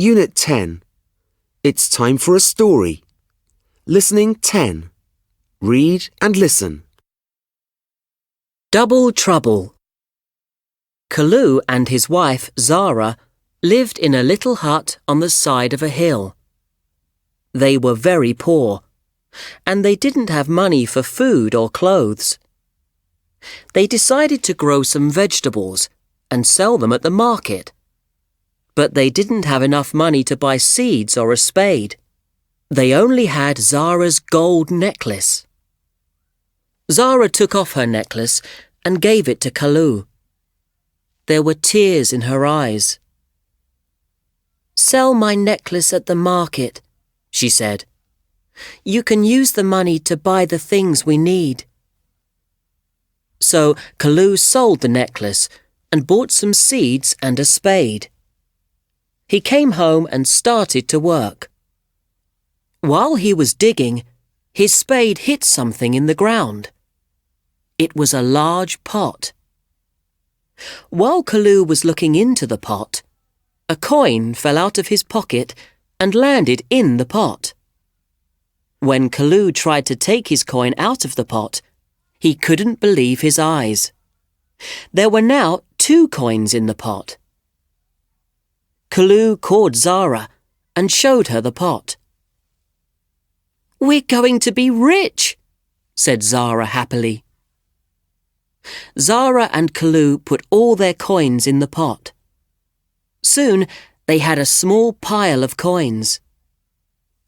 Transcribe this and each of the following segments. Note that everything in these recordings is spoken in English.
Unit 10. It's time for a story. Listening 10. Read and listen. Double Trouble. Kalu and his wife, Zara, lived in a little hut on the side of a hill. They were very poor, and they didn't have money for food or clothes. They decided to grow some vegetables and sell them at the market. But they didn't have enough money to buy seeds or a spade. They only had Zara's gold necklace. Zara took off her necklace and gave it to Kalu. There were tears in her eyes. "Sell my necklace at the market," she said. "You can use the money to buy the things we need." So Kalu sold the necklace and bought some seeds and a spade. He came home and started to work. While he was digging, his spade hit something in the ground. It was a large pot. While Kalu was looking into the pot, a coin fell out of his pocket and landed in the pot. When Kalu tried to take his coin out of the pot, he couldn't believe his eyes. There were now 2 coins in the pot. Kalu called Zara and showed her the pot. "We're going to be rich," said Zara happily. Zara and Kalu put all their coins in the pot. Soon they had a small pile of coins.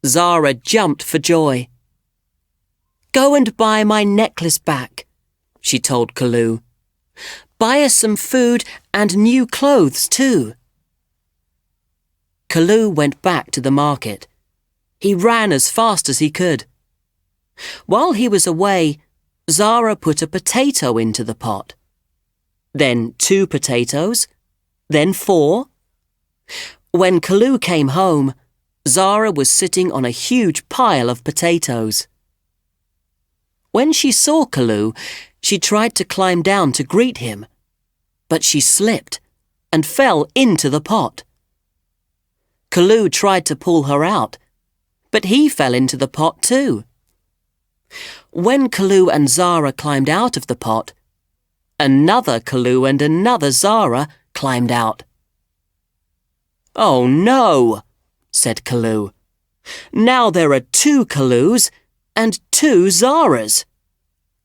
Zara jumped for joy. "Go and buy my necklace back," she told Kalu. "Buy us some food and new clothes too." Kalu went back to the market. He ran as fast as he could. While he was away, Zara put a potato into the pot. Then 2 potatoes. Then 4. When Kalu came home, Zara was sitting on a huge pile of potatoes. When she saw Kalu, she tried to climb down to greet him, but she slipped and fell into the pot. Kalu tried to pull her out, but he fell into the pot too. When Kalu and Zara climbed out of the pot, another Kalu and another Zara climbed out. "Oh no," said Kalu. "Now there are 2 Kalus and 2 Zaras.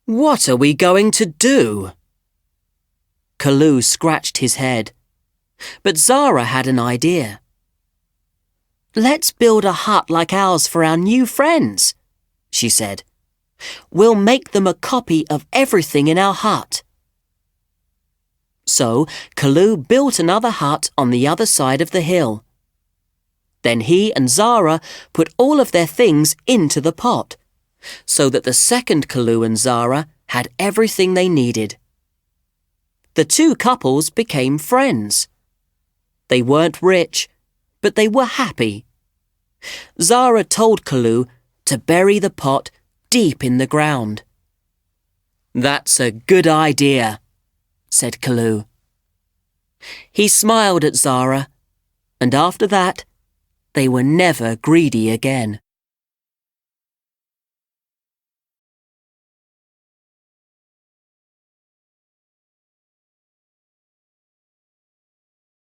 What are we going to do?" Kalu scratched his head, but Zara had an idea. "Let's build a hut like ours for our new friends," she said. "We'll make them a copy of everything in our hut." So Kalu built another hut on the other side of the hill. Then he and Zara put all of their things into the pot, so that the second Kalu and Zara had everything they needed. The 2 couples became friends. They weren't rich, but they were happy. Zara told Kalu to bury the pot deep in the ground. "That's a good idea," said Kalu. He smiled at Zara, and after that, they were never greedy again.